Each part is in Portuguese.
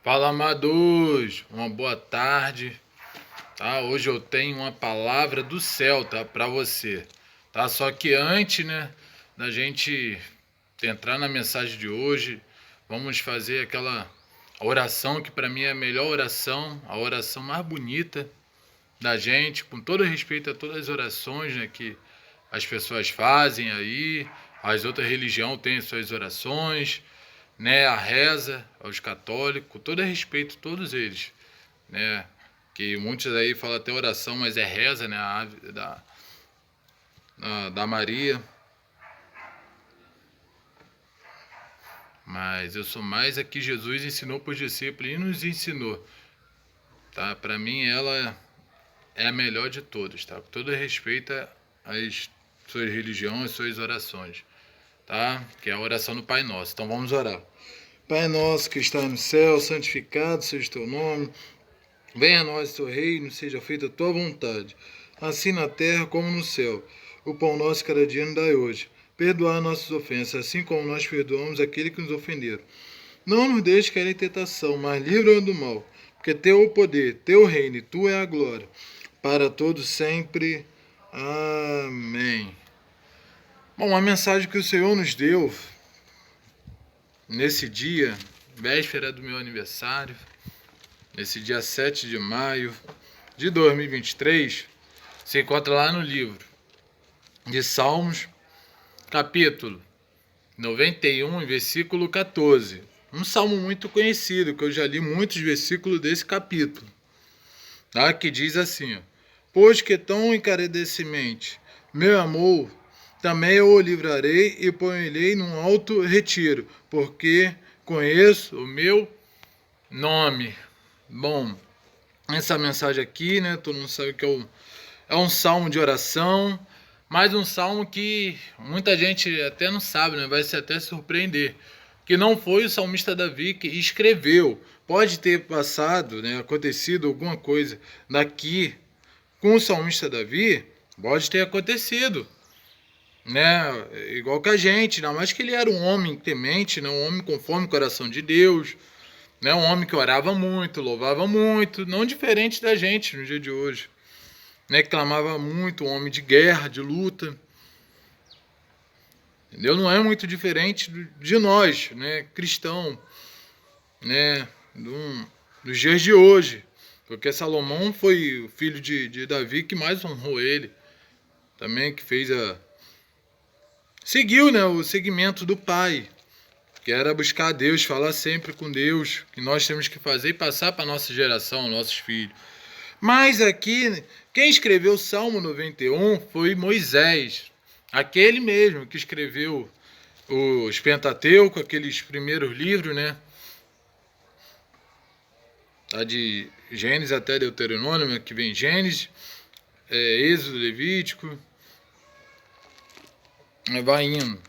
Fala, amados, uma boa tarde, tá? Hoje eu tenho uma palavra do céu, tá? Para você, tá? Só que antes, né, da gente entrar na mensagem de hoje, vamos fazer aquela oração que para mim é a melhor oração, a oração mais bonita da gente, com todo respeito a todas as orações, né, que as pessoas fazem aí, as outras religiões têm suas orações, né, a reza aos católicos, com todo respeito a todos eles, né, que muitos aí falam até oração, mas é reza, né, a ave da Maria, mas eu sou mais a que Jesus ensinou para os discípulos e nos ensinou, tá? Para mim ela é a melhor de todas, tá? Com todo respeito às suas religiões, às suas orações, tá? Que é a oração do Pai Nosso. Então vamos orar. Pai nosso que está no céu, santificado seja o teu nome. Venha a nós o teu reino, seja feita a tua vontade, assim na terra como no céu. O pão nosso cada dia nos dai hoje. Perdoar nossas ofensas, assim como nós perdoamos aquele que nos ofenderam. Não nos deixe cair em tentação, mas livra-nos do mal. Porque teu é o poder, teu reino e tua é a glória. Para todos sempre. Amém. Bom, a mensagem que o Senhor nos deu nesse dia, véspera do meu aniversário, nesse dia 7 de maio de 2023, se encontra lá no livro de Salmos, capítulo 91, versículo 14. Um salmo muito conhecido, que eu já li muitos versículos desse capítulo, tá? Que diz assim, ó: pois que tão encarecidamente meu amor, também eu o livrarei e pô-lo-ei num alto retiro, porque conheço o meu nome. Bom, essa mensagem aqui, né, todo mundo sabe que é um salmo de oração, mas um salmo que muita gente até não sabe, né, vai se até surpreender, que não foi o salmista Davi que escreveu. Pode ter passado, né, acontecido alguma coisa daqui com o salmista Davi, pode ter acontecido, né, igual que a gente, não, mas que ele era um homem temente, né, um homem conforme o coração de Deus, né, um homem que orava muito, louvava muito, não diferente da gente no dia de hoje, né, que clamava muito, um homem de guerra, de luta, entendeu? Não é muito diferente de nós, né, cristão, né, dos dias de hoje, porque Salomão foi o filho de Davi que mais honrou ele, também que fez seguiu, né, o segmento do pai, que era buscar a Deus, falar sempre com Deus, que nós temos que fazer e passar para a nossa geração, nossos filhos. Mas aqui, quem escreveu o Salmo 91 foi Moisés, aquele mesmo que escreveu os Pentateuco, aqueles primeiros livros, né? Tá de Gênesis até Deuteronômio, que vem Gênesis, Êxodo, Levítico, vai indo.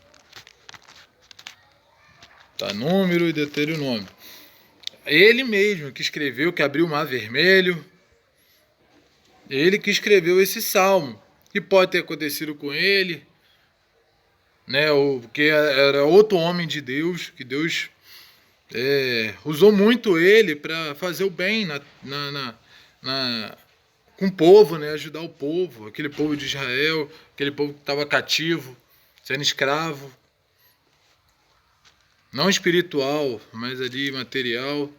Tá, Número e Deuteronômio. Ele mesmo que escreveu, que abriu o Mar Vermelho, ele que escreveu esse salmo, que pode ter acontecido com ele, né? Ou porque era outro homem de Deus, que Deus usou muito ele para fazer o bem com o povo, né? Ajudar o povo, aquele povo de Israel, aquele povo que estava cativo, sendo escravo, não espiritual, mas ali material,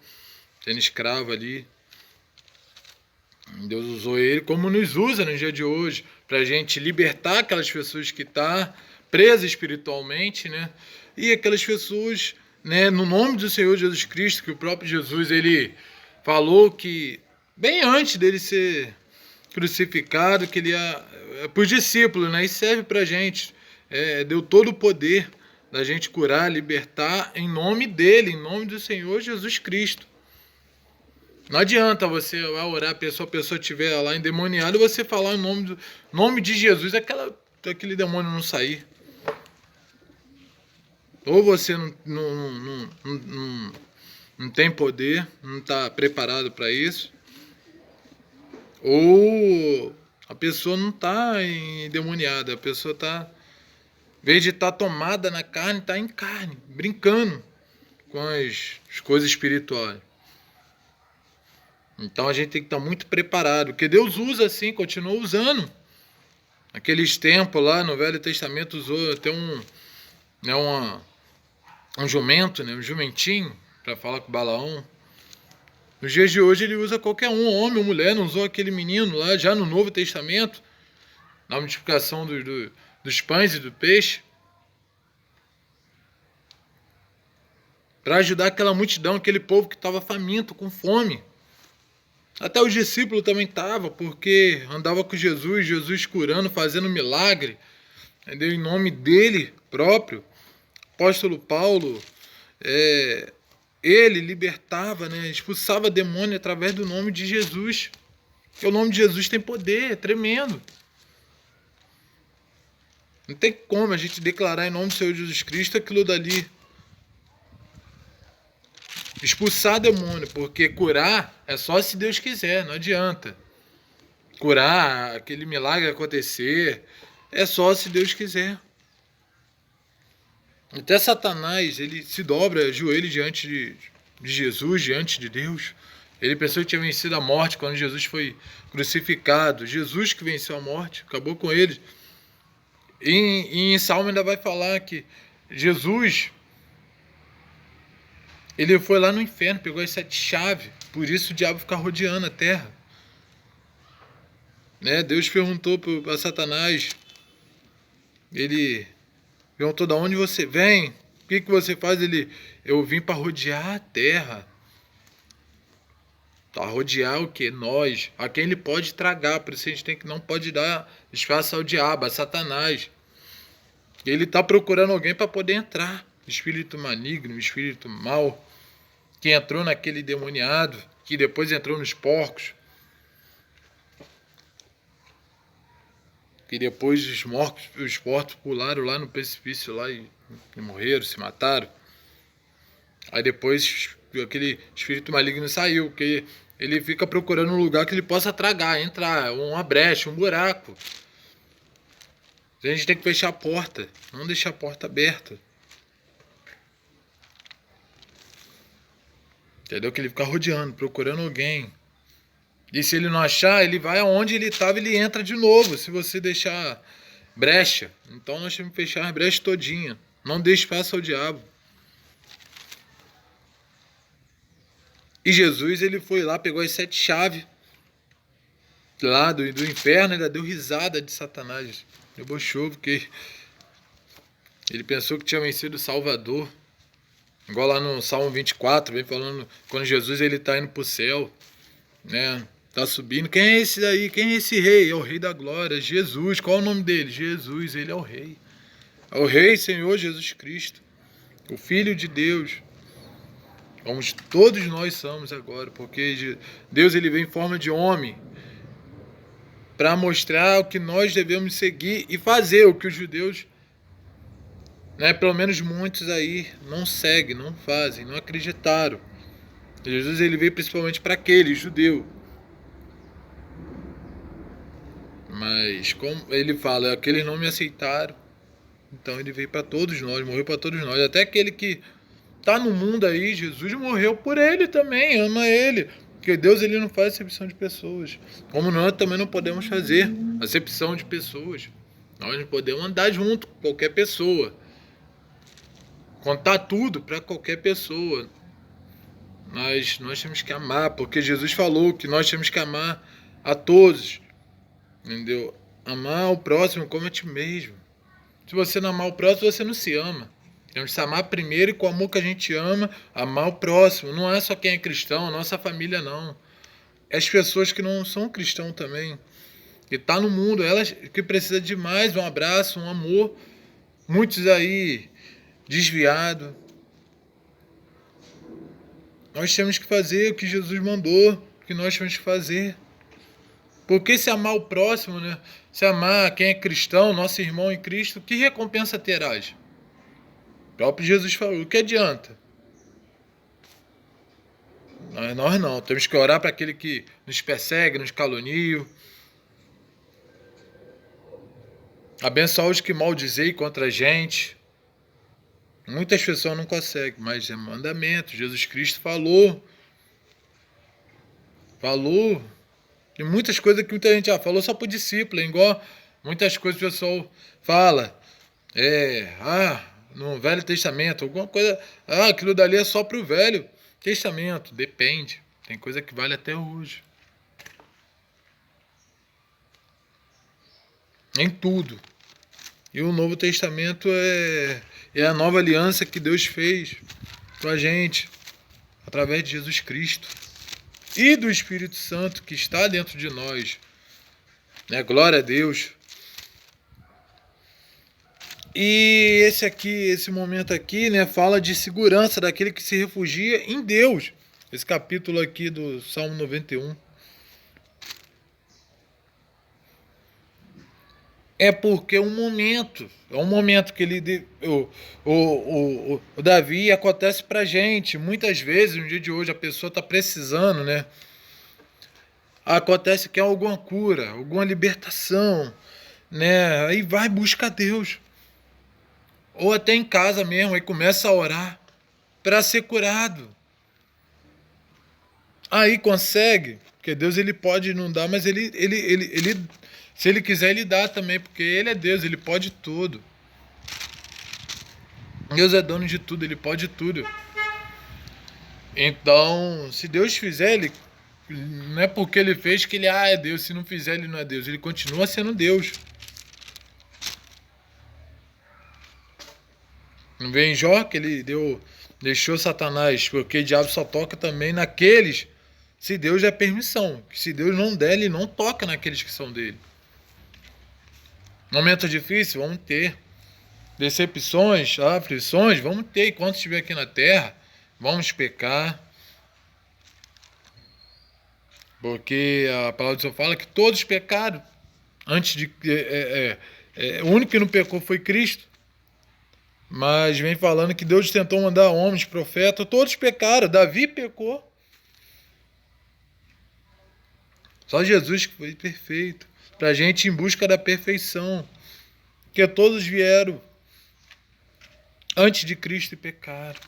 sendo escravo ali. Deus usou ele como nos usa no dia de hoje, para a gente libertar aquelas pessoas que estão presas espiritualmente, né? E aquelas pessoas, né, no nome do Senhor Jesus Cristo, que o próprio Jesus ele falou que, bem antes dele ser crucificado, que ele ia para os discípulos, né? E serve para a gente, deu todo o poder da gente curar, libertar, em nome dele, em nome do Senhor Jesus Cristo. Não adianta você orar, a pessoa estiver lá endemoniada, você falar em nome de Jesus, aquele demônio não sair. Ou você não tem poder, não está preparado para isso, ou a pessoa não está endemoniada, a pessoa está, em vez de estar tomada na carne, está em carne, brincando com as coisas espirituais. Então a gente tem que estar muito preparado, porque Deus usa assim, continua usando. Aqueles tempos lá no Velho Testamento usou até um jumento, né, um jumentinho, para falar com Balaão. Nos dias de hoje ele usa qualquer um, homem ou mulher, não usou aquele menino lá já no Novo Testamento, na multiplicação dos pães e do peixe, para ajudar aquela multidão, aquele povo que estava faminto, com fome. Até os discípulos também estavam, porque andava com Jesus, Jesus curando, fazendo milagre, entendeu? Em nome dele próprio. Apóstolo Paulo, ele libertava, né? Expulsava demônio através do nome de Jesus. Porque o nome de Jesus tem poder, é tremendo. Não tem como a gente declarar em nome do Senhor Jesus Cristo aquilo dali. Expulsar demônio, porque curar é só se Deus quiser, não adianta. Curar, aquele milagre acontecer, é só se Deus quiser. Até Satanás, ele se dobra, joelho diante de Jesus, diante de Deus. Ele pensou que tinha vencido a morte quando Jesus foi crucificado. Jesus que venceu a morte, acabou com ele. E em Salmo ainda vai falar que Jesus, ele foi lá no inferno, pegou as 7 chaves, por isso o diabo fica rodeando a terra. Né? Deus perguntou para Satanás, ele perguntou: de onde você vem? O que você faz? Eu vim para rodear a terra. Para rodear o que? Nós. A quem ele pode tragar, por isso a gente não pode dar espaço ao diabo, a Satanás. Ele está procurando alguém para poder entrar. Espírito maligno, espírito mau, que entrou naquele demoniado, que depois entrou nos porcos, que depois os porcos pularam lá no precipício lá e morreram, se mataram. Aí depois aquele espírito maligno saiu, porque ele fica procurando um lugar que ele possa tragar, entrar, uma brecha, um buraco. A gente tem que fechar a porta, não deixar a porta aberta. Entendeu? Que ele fica rodeando, procurando alguém. E se ele não achar, ele vai aonde ele estava e ele entra de novo, se você deixar brecha. Então nós temos que fechar as brechas todinha. Não dê espaço ao diabo. E Jesus, ele foi lá, pegou as 7 chaves lá do inferno, ainda deu risada de Satanás. Debochou, porque ele pensou que tinha vencido o Salvador. Igual lá no Salmo 24, vem falando, quando Jesus ele está indo para o céu, né? Tá subindo. Quem é esse daí? Quem é esse rei? É o Rei da Glória, Jesus. Qual é o nome dele? Jesus, ele é o Rei. É o Rei Senhor Jesus Cristo, o Filho de Deus. Como todos nós somos agora, porque Deus ele vem em forma de homem para mostrar o que nós devemos seguir e fazer, o que os judeus, né, pelo menos muitos aí, não seguem, não fazem, não acreditaram. Jesus ele veio principalmente para aquele judeu. Mas como ele fala, aqueles não me aceitaram, então ele veio para todos nós, morreu para todos nós. Até aquele que está no mundo aí, Jesus morreu por ele também, ama ele. Porque Deus ele não faz acepção de pessoas. Como nós também não podemos fazer acepção de pessoas. Nós não podemos andar junto com qualquer pessoa. Contar tudo para qualquer pessoa. Mas nós temos que amar, porque Jesus falou que nós temos que amar a todos. Entendeu? Amar o próximo como a ti mesmo. Se você não amar o próximo, você não se ama. Temos que se amar primeiro e com o amor que a gente ama, amar o próximo. Não é só quem é cristão, a nossa família não. É as pessoas que não são cristãos também. Que tá no mundo, elas que precisam de mais um abraço, um amor. Muitos aí desviados. Nós temos que fazer o que Jesus mandou, o que nós temos que fazer. Porque se amar o próximo, né? Se amar quem é cristão, nosso irmão em Cristo, que recompensa terás? O próprio Jesus falou, o que adianta? Nós não, temos que orar para aquele que nos persegue, nos calunia. Abençoar os que maldizem contra a gente. Muitas pessoas não conseguem, mas é mandamento. Jesus Cristo falou. Falou. Tem muitas coisas que muita gente já falou só pro discípulo, é igual muitas coisas que o pessoal fala. No Velho Testamento, alguma coisa. Aquilo dali é só pro Velho Testamento. Depende. Tem coisa que vale até hoje. Em tudo. E o Novo Testamento é a nova aliança que Deus fez com a gente, através de Jesus Cristo e do Espírito Santo que está dentro de nós. Né? Glória a Deus. E esse momento aqui, né, fala de segurança daquele que se refugia em Deus. Esse capítulo aqui do Salmo 91. É porque é um momento que o Davi acontece pra gente. Muitas vezes, no dia de hoje, a pessoa está precisando, né? Acontece que é alguma cura, alguma libertação, né? Aí vai buscar Deus. Ou até em casa mesmo, aí começa a orar para ser curado. Aí consegue, porque Deus ele pode não dar, mas ele se ele quiser ele dá também, porque ele é Deus, ele pode tudo. Deus é dono de tudo, ele pode tudo. Então, se Deus fizer, ele não é porque ele fez que ele é Deus, se não fizer ele não é Deus, ele continua sendo Deus. Não vem em Jó que ele deixou Satanás, porque o diabo só toca também naqueles se Deus der permissão. Se Deus não der, ele não toca naqueles que são dele. Momentos difíceis, vamos ter. Decepções, aflições, vamos ter. Enquanto estiver aqui na terra, vamos pecar. Porque a palavra do Senhor fala que todos pecaram. Antes de o único que não pecou foi Cristo. Mas vem falando que Deus tentou mandar homens, profetas, todos pecaram. Davi pecou. Só Jesus que foi perfeito. Pra gente ir em busca da perfeição. Porque todos vieram antes de Cristo e pecaram.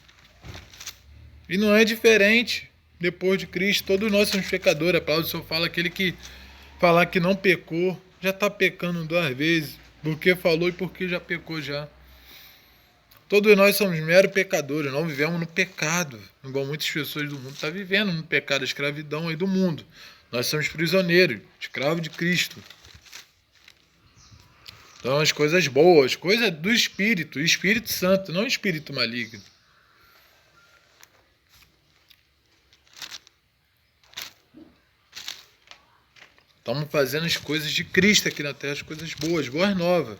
E não é diferente depois de Cristo. Todos nós somos pecadores. A palavra do Senhor fala aquele que falar que não pecou, já está pecando 2 vezes. Porque falou e porque já pecou já. Todos nós somos meros pecadores, não vivemos no pecado, igual muitas pessoas do mundo estão vivendo no pecado, a escravidão aí do mundo. Nós somos prisioneiros, escravos de Cristo. Então as coisas boas, coisas do Espírito, Espírito Santo, não Espírito maligno. Estamos fazendo as coisas de Cristo aqui na terra, as coisas boas, boas novas.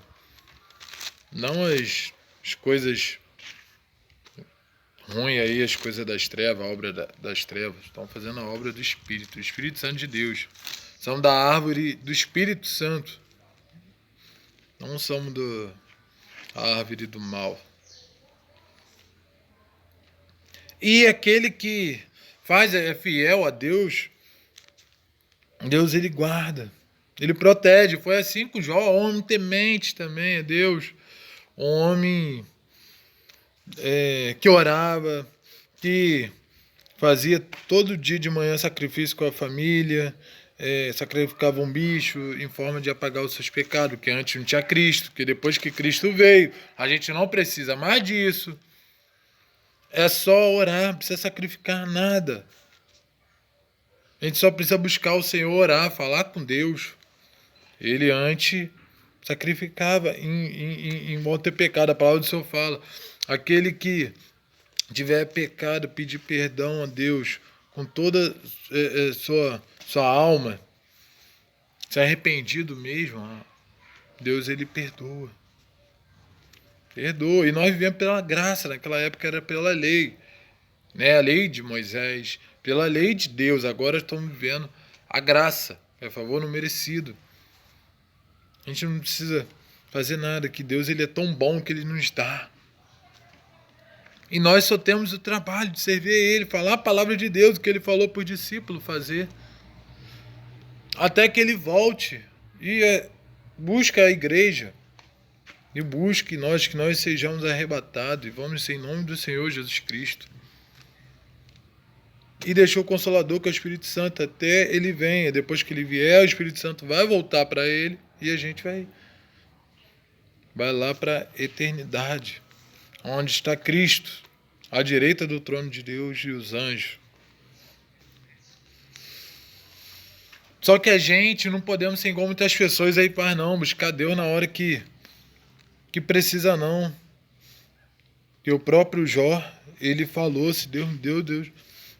Não as coisas ruins aí, as coisas das trevas, a obra das trevas. Estão fazendo a obra do Espírito, o Espírito Santo de Deus. São da árvore do Espírito Santo. Não somos da árvore do mal. E aquele que é fiel a Deus, Deus ele guarda, ele protege. Foi assim com Jó, homem temente também a Deus. Um homem que orava, que fazia todo dia de manhã sacrifício com a família, sacrificava um bicho em forma de apagar os seus pecados, porque antes não tinha Cristo, porque depois que Cristo veio, a gente não precisa mais disso. É só orar, não precisa sacrificar nada. A gente só precisa buscar o Senhor, orar, falar com Deus. Ele antes sacrificava em não ter pecado. A palavra do Senhor fala, aquele que tiver pecado, pedir perdão a Deus com toda sua alma, se arrependido mesmo, Deus ele perdoa. Perdoa. E nós vivemos pela graça, naquela época era pela lei, né? A lei de Moisés, pela lei de Deus. Agora estamos vivendo a graça, é favor não merecido. A gente não precisa fazer nada, que Deus ele é tão bom que ele nos dá. E nós só temos o trabalho de servir a Ele, falar a palavra de Deus, o que Ele falou para o discípulo fazer. Até que Ele volte e busque a igreja. E busque que nós sejamos arrebatados. E vamos ser em nome do Senhor Jesus Cristo. e deixou o Consolador, que é o Espírito Santo, até ele venha. Depois que ele vier, o Espírito Santo vai voltar para ele e a gente vai lá para a eternidade, onde está Cristo, à direita do trono de Deus e os anjos. Só que a gente não podemos ser igual muitas pessoas aí, para não buscar Deus na hora que precisa, não. Que o próprio Jó, ele falou: se Deus me deu,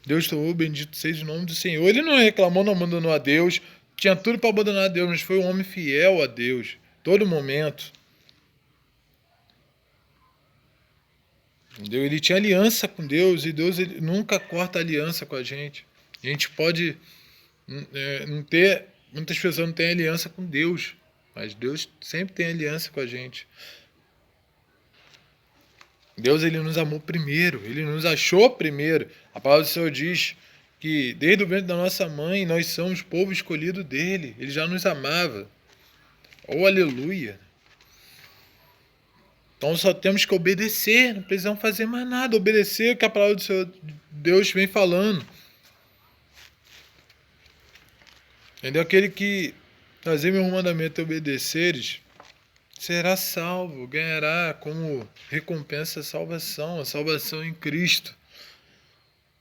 Deus tomou, bendito seja o nome do Senhor. Ele não reclamou, não abandonou a Deus, tinha tudo para abandonar a Deus, mas foi um homem fiel a Deus, todo momento. Entendeu? Ele tinha aliança com Deus, e Deus ele nunca corta aliança com a gente. A gente pode não ter, muitas pessoas não têm aliança com Deus, mas Deus sempre tem aliança com a gente. Deus, ele nos amou primeiro, ele nos achou primeiro. A palavra do Senhor diz que desde o ventre da nossa mãe nós somos povo escolhido dele, ele já nos amava. Oh, aleluia! Então só temos que obedecer, não precisamos fazer mais nada, obedecer o que a palavra do Senhor Deus vem falando. Entendeu? Aquele que fazer meu mandamento e obedeceres será salvo, ganhará como recompensa a salvação em Cristo.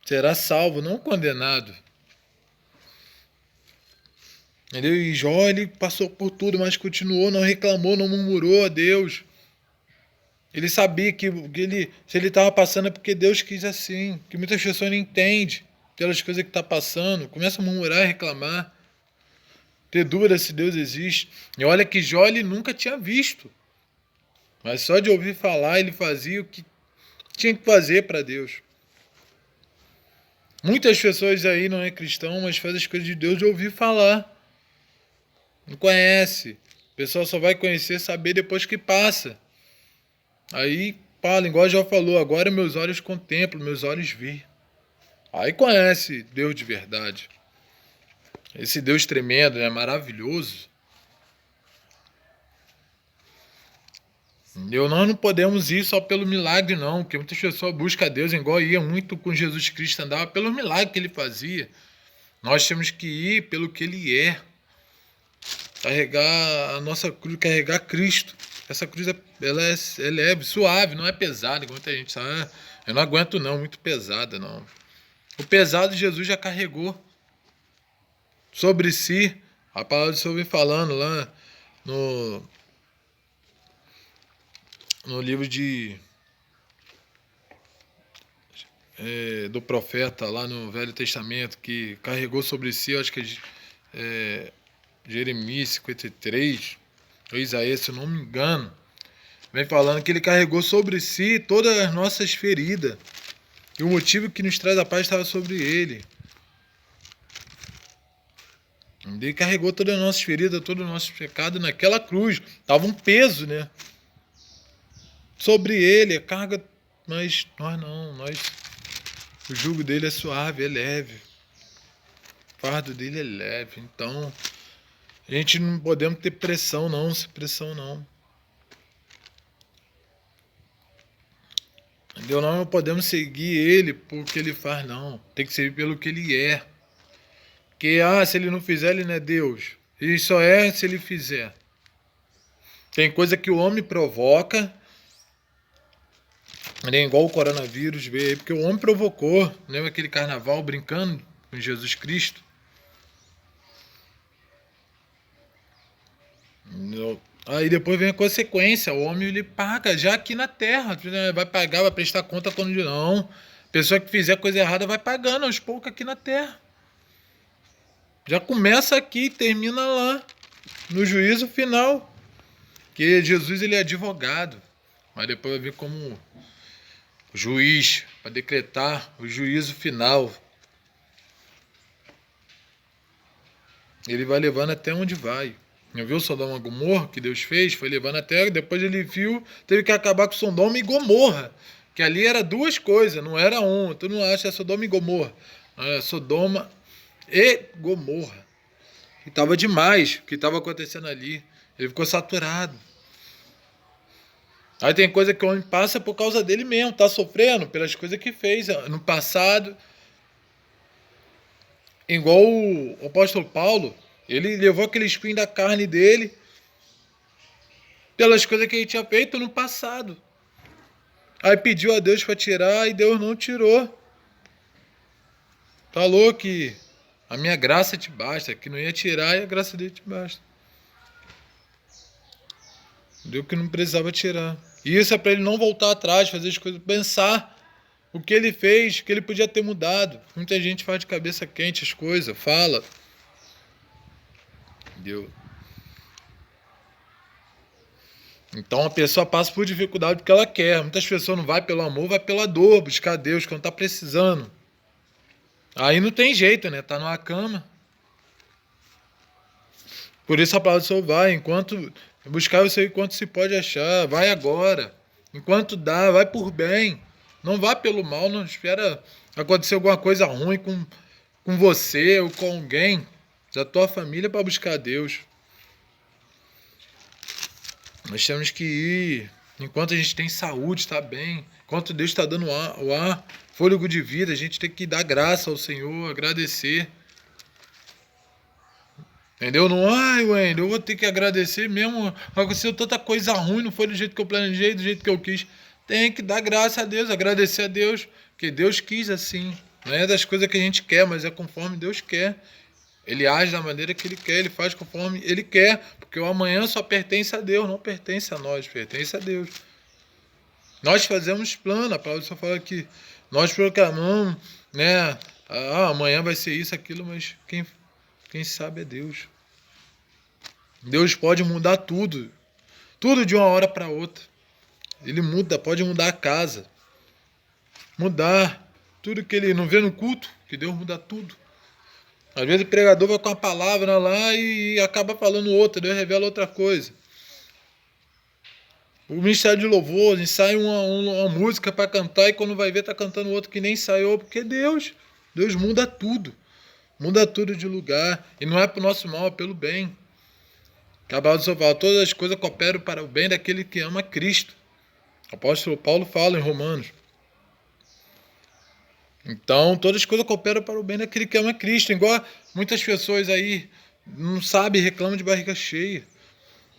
Será salvo, não condenado. Entendeu? E Jó, ele passou por tudo, mas continuou, não reclamou, não murmurou a Deus. Ele sabia que se ele estava passando é porque Deus quis assim, que muitas pessoas não entendem pelas coisas que está passando, começa a murmurar e reclamar, ter dúvida se Deus existe. E olha que Jó ele nunca tinha visto, mas só de ouvir falar ele fazia o que tinha que fazer para Deus. Muitas pessoas aí não é cristão, mas faz as coisas de Deus de ouvir falar. Não conhece. O pessoal só vai conhecer, saber depois que passa. Aí fala, igual já falou, agora meus olhos contemplam, meus olhos veem. Aí conhece Deus de verdade. Esse Deus tremendo, né? Maravilhoso. Nós não podemos ir só pelo milagre, não, porque muitas pessoas buscam a Deus, igual ia muito com Jesus Cristo, andava pelo milagre que ele fazia. Nós temos que ir pelo que ele é. Carregar a nossa cruz, carregar Cristo. Essa cruz ela é leve, suave, não é pesada, como muita gente sabe. Eu não aguento não, muito pesada não. O pesado Jesus já carregou sobre si. A palavra do Senhor vem falando lá no livro do profeta, lá no Velho Testamento, que carregou sobre si, acho que Jeremias 53, ou Isaías, se eu não me engano, vem falando que ele carregou sobre si todas as nossas feridas. E o motivo que nos traz a paz estava sobre ele. Ele carregou todas as nossas feridas, todo o nosso pecado naquela cruz. Estava um peso, né? Sobre ele, a carga, mas nós não. O jugo dele é suave, é leve. O fardo dele é leve. Então, a gente não podemos ter pressão não, pressão não. Entendeu? Nós não podemos seguir ele por que ele faz, não. Tem que seguir pelo que ele é. Porque, se ele não fizer, ele não é Deus. Ele só é se ele fizer. Tem coisa que o homem provoca, nem igual o coronavírus veio aí, porque o homem provocou. Lembra aquele carnaval brincando com Jesus Cristo? Aí depois vem a consequência. O homem ele paga já aqui na terra. Vai pagar, vai prestar conta quando não. A pessoa que fizer coisa errada vai pagando aos poucos aqui na terra. Já começa aqui e termina lá, no juízo final. Que Jesus ele é advogado, mas depois vai vir como juiz, para decretar o juízo final. Ele vai levando até onde vai. Não viu Sodoma e Gomorra que Deus fez? Foi levando até, depois ele viu, teve que acabar com Sodoma e Gomorra. Que ali era duas coisas, não era uma. Tu não acha Sodoma e Gomorra. Era Sodoma e Gomorra. E estava demais o que estava acontecendo ali. Ele ficou saturado. Aí tem coisa que o homem passa por causa dele mesmo, tá sofrendo pelas coisas que fez no passado. Igual o apóstolo Paulo, ele levou aquele espinho da carne dele pelas coisas que ele tinha feito no passado. Aí pediu a Deus para tirar e Deus não tirou. Falou que a minha graça te basta, que não ia tirar e a graça dele te basta. Deu que não precisava tirar. E isso é para ele não voltar atrás, fazer as coisas, pensar o que ele fez, que ele podia ter mudado. Muita gente faz de cabeça quente as coisas, fala. Entendeu? Então a pessoa passa por dificuldade porque ela quer. Muitas pessoas não vai pelo amor, vai pela dor, buscar Deus quando está precisando. Aí não tem jeito, né? Tá numa cama. Por isso a palavra do Senhor vai, enquanto buscar o Senhor enquanto se pode achar, vai agora. Enquanto dá, vai por bem. Não vá pelo mal, não espera acontecer alguma coisa ruim com você ou com alguém da tua família para buscar Deus. Nós temos que ir enquanto a gente tem saúde, está bem. Enquanto Deus está dando o ar, fôlego de vida, a gente tem que dar graça ao Senhor, agradecer. Entendeu? Não, Wendel, eu vou ter que agradecer mesmo. Aconteceu tanta coisa ruim, não foi do jeito que eu planejei, do jeito que eu quis. Tem que dar graça a Deus, agradecer a Deus, porque Deus quis assim. Não é das coisas que a gente quer, mas é conforme Deus quer. Ele age da maneira que Ele quer, Ele faz conforme Ele quer, porque o amanhã só pertence a Deus, não pertence a nós, pertence a Deus. Nós fazemos plano, a palavra só fala que nós proclamamos, né? Amanhã vai ser isso, aquilo, mas quem sabe é Deus. Deus pode mudar tudo, tudo de uma hora para outra. Ele muda, pode mudar a casa, mudar tudo que Ele não vê no culto, que Deus muda tudo. Às vezes o pregador vai com a palavra lá e acaba falando outra, Deus revela outra coisa. O ministério de louvor, ensaia uma música para cantar e quando vai ver tá cantando outro que nem ensaiou, porque Deus muda tudo de lugar. E não é para o nosso mal, é pelo bem. Acabado de falar, todas as coisas cooperam para o bem daquele que ama Cristo. O apóstolo Paulo fala em Romanos. Então, todas as coisas cooperam para o bem daquele que ama Cristo. Igual muitas pessoas aí não sabem e reclamam de barriga cheia.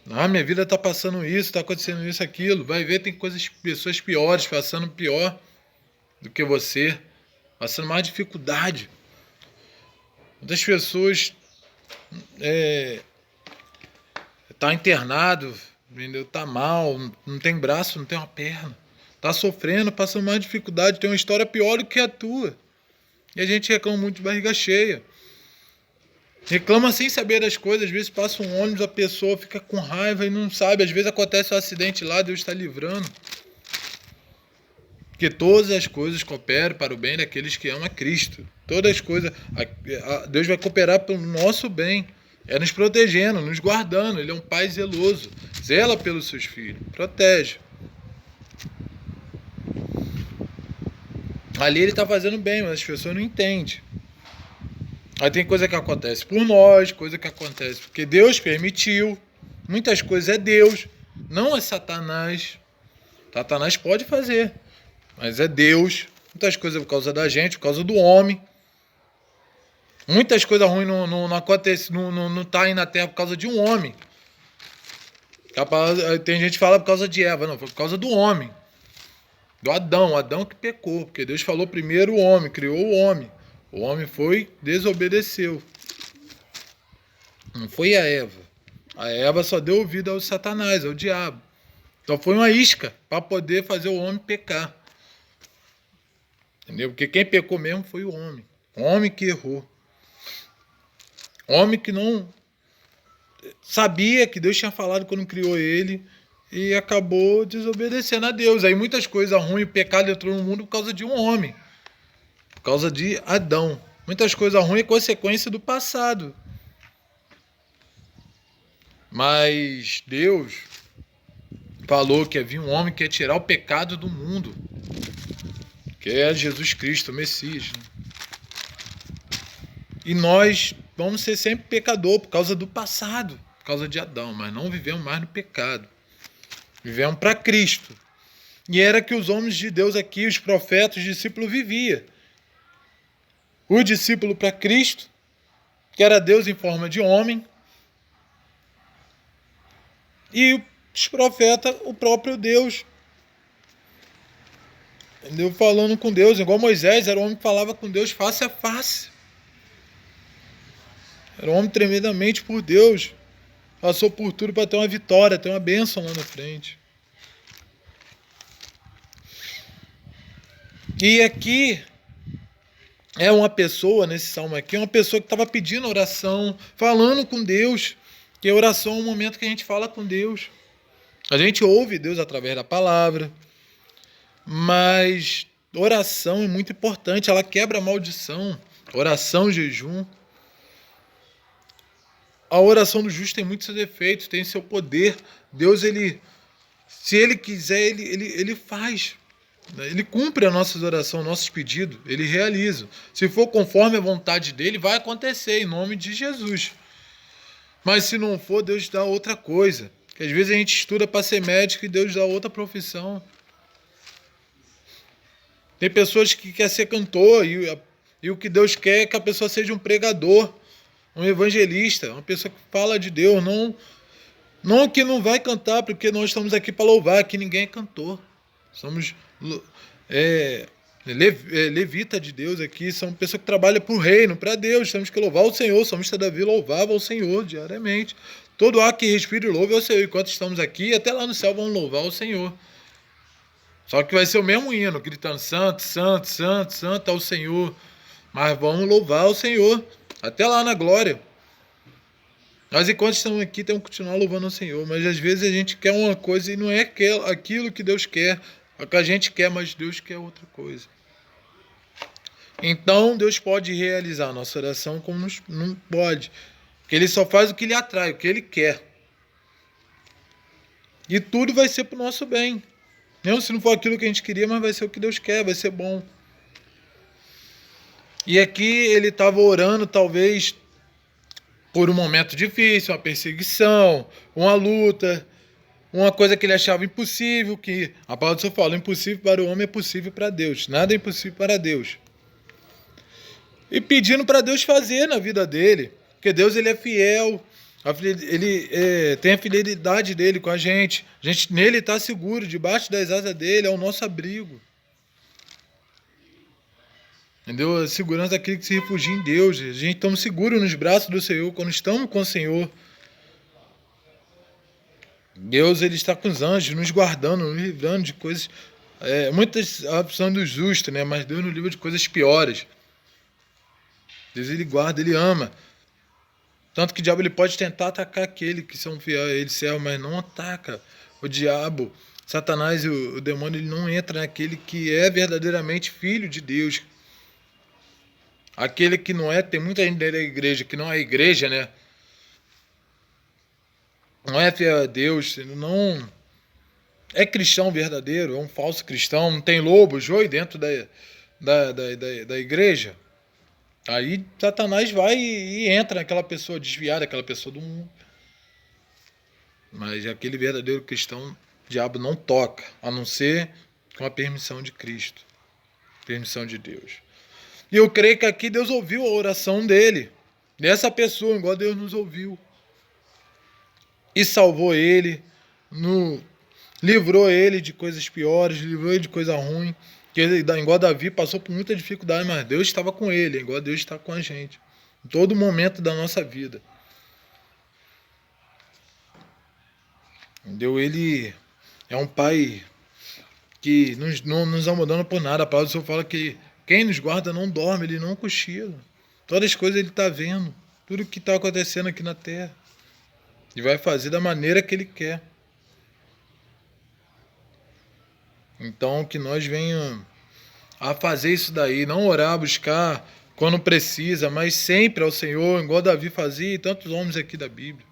Minha vida está passando isso, está acontecendo isso, aquilo. Vai ver, tem pessoas piores, passando pior do que você. Passando mais dificuldade. Muitas pessoas tá internado, entendeu? Tá mal, não tem braço, não tem uma perna. Tá sofrendo, passando mais dificuldade, tem uma história pior do que a tua. E a gente reclama muito de barriga cheia. Reclama sem saber das coisas, às vezes passa um ônibus, a pessoa fica com raiva e não sabe. Às vezes acontece um acidente lá, Deus está livrando. Porque todas as coisas cooperam para o bem daqueles que amam a Cristo. Todas as coisas, Deus vai cooperar para o nosso bem. É nos protegendo, nos guardando. Ele é um pai zeloso. Zela pelos seus filhos, protege. Ali ele está fazendo bem, mas as pessoas não entendem. Aí tem coisa que acontece por nós, coisa que acontece porque Deus permitiu. Muitas coisas é Deus, não é Satanás. Satanás pode fazer, mas é Deus. Muitas coisas por causa da gente, por causa do homem. Muitas coisas ruins não acontecem, não tá aí na terra por causa de um homem. Tem gente que fala por causa de Eva, não, foi por causa do homem. Do Adão, o Adão que pecou, porque Deus falou primeiro o homem, criou o homem. O homem desobedeceu. Não foi a Eva. A Eva só deu ouvido ao Satanás, ao diabo. Então foi uma isca para poder fazer o homem pecar. Entendeu? Porque quem pecou mesmo foi o homem. O homem que errou. O homem que não sabia que Deus tinha falado quando criou ele e acabou desobedecendo a Deus. Aí muitas coisas ruins, o pecado entrou no mundo por causa de um homem. Por causa de Adão. Muitas coisas ruins é consequência do passado. Mas Deus falou que havia um homem que ia tirar o pecado do mundo. Que é Jesus Cristo, o Messias. E nós vamos ser sempre pecador por causa do passado. Por causa de Adão. Mas não vivemos mais no pecado. Vivemos para Cristo. E era que os homens de Deus aqui, os profetas, os discípulos viviam. O discípulo para Cristo que era Deus em forma de homem, e os profetas, o próprio Deus. Entendeu? Falando com Deus, igual Moisés, era um homem que falava com Deus face a face. Era um homem tremendamente por Deus. Passou por tudo para ter uma vitória, ter uma bênção lá na frente. E aqui é uma pessoa, nesse salmo aqui, uma pessoa que estava pedindo oração, falando com Deus. Que a oração é um momento que a gente fala com Deus. A gente ouve Deus através da palavra. Mas oração é muito importante, ela quebra a maldição. Oração, jejum. A oração do justo tem muitos seus efeitos, tem seu poder. Deus, se Ele quiser, Ele faz. Ele cumpre as nossas orações, nossos pedidos, Ele realiza. Se for conforme a vontade dEle, vai acontecer, em nome de Jesus. Mas se não for, Deus dá outra coisa. Porque às vezes a gente estuda para ser médico e Deus dá outra profissão. Tem pessoas que querem ser cantor e o que Deus quer é que a pessoa seja um pregador, um evangelista, uma pessoa que fala de Deus, não que não vai cantar, porque nós estamos aqui para louvar, aqui ninguém é cantor. Somos levita de Deus aqui, somos pessoas que trabalham para o reino, para Deus, temos que louvar o Senhor, somos Davi louvava o Senhor diariamente. Todo ar que respira e louve ao Senhor, enquanto estamos aqui, até lá no céu vamos louvar o Senhor. Só que vai ser o mesmo hino, gritando santo, santo, santo, santo ao Senhor. Mas vamos louvar o Senhor, até lá na glória. Nós, enquanto estamos aqui, temos que continuar louvando o Senhor. Mas às vezes a gente quer uma coisa e não é aquilo que Deus quer. É o que a gente quer, mas Deus quer outra coisa. Então Deus pode realizar a nossa oração como não pode. Porque Ele só faz o que Ele atrai, o que Ele quer. E tudo vai ser para o nosso bem. Mesmo se não for aquilo que a gente queria, mas vai ser o que Deus quer, vai ser bom. E aqui ele estava orando, talvez, por um momento difícil, uma perseguição, uma luta, uma coisa que ele achava impossível, que a palavra do Senhor fala, impossível para o homem é possível para Deus. Nada é impossível para Deus. E pedindo para Deus fazer na vida dele, porque Deus ele é fiel, ele tem a fidelidade dele com a gente nele está seguro, debaixo das asas dele é o nosso abrigo. Entendeu? A segurança daquele que se refugia em Deus. A gente estamos seguros nos braços do Senhor quando estamos com o Senhor. Deus ele está com os anjos nos guardando, nos livrando de coisas. Muitas opções do justo, né? Mas Deus nos livra de coisas piores. Deus ele guarda, ele ama. Tanto que o diabo ele pode tentar atacar aquele que são fiéis a ele, servo, mas não ataca. O diabo, Satanás e o demônio, ele não entra naquele que é verdadeiramente filho de Deus. Aquele que não é, tem muita gente da igreja que não é igreja, né? Não é fiel a Deus, não é cristão verdadeiro, é um falso cristão, não tem lobo, joio dentro da igreja. Aí Satanás vai e entra naquela pessoa desviada, aquela pessoa do mundo. Mas aquele verdadeiro cristão, o diabo não toca, a não ser com a permissão de Cristo, permissão de Deus. E eu creio que aqui Deus ouviu a oração dele, dessa pessoa, igual Deus nos ouviu. E salvou ele, livrou ele de coisas piores, livrou ele de coisa ruim. Que ele, igual Davi, passou por muita dificuldade, mas Deus estava com ele, igual Deus está com a gente. Em todo momento da nossa vida. Entendeu? Ele é um pai que não nos abandona por nada. A palavra do Senhor fala que quem nos guarda não dorme, ele não cochila. Todas as coisas ele está vendo. Tudo que está acontecendo aqui na terra. E vai fazer da maneira que ele quer. Então, que nós venhamos a fazer isso daí, não orar, buscar quando precisa, mas sempre ao Senhor, igual Davi fazia e tantos homens aqui da Bíblia.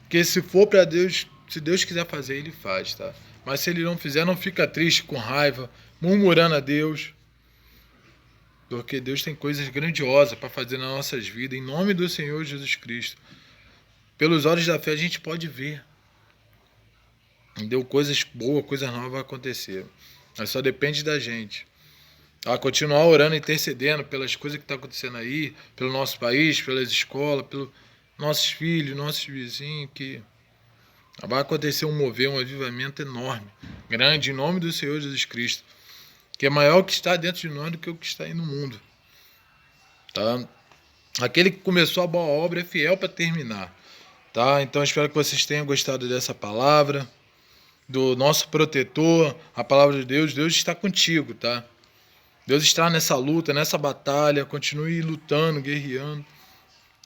Porque se for para Deus, se Deus quiser fazer, Ele faz, tá? Mas se Ele não fizer, não fica triste, com raiva, murmurando a Deus. Porque Deus tem coisas grandiosas para fazer nas nossas vidas, em nome do Senhor Jesus Cristo. Pelos olhos da fé a gente pode ver. Entendeu? Coisas boas, coisas novas vão acontecer. Mas só depende da gente. Tá? Continuar orando, intercedendo pelas coisas que estão acontecendo aí, pelo nosso país, pelas escolas, pelos nossos filhos, nossos vizinhos, que vai acontecer um mover, um avivamento enorme, grande, em nome do Senhor Jesus Cristo, que é maior o que está dentro de nós do que o que está aí no mundo. Tá? Aquele que começou a boa obra é fiel para terminar. Tá? Então espero que vocês tenham gostado dessa palavra, do nosso protetor, a palavra de Deus. Deus está contigo, tá? Deus está nessa luta, nessa batalha. Continue lutando, guerreando,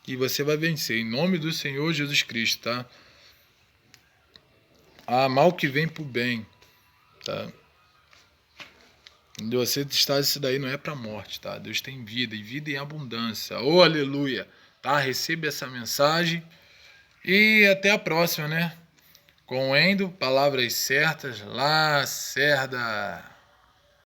e você vai vencer, em nome do Senhor Jesus Cristo, tá? Há mal que vem pro bem, tá? E você está isso daí não é para morte, tá? Deus tem vida, e vida em abundância. Oh, aleluia! Tá? Receba essa mensagem e até a próxima, né? Com o Endo, palavras certas, Lacerda.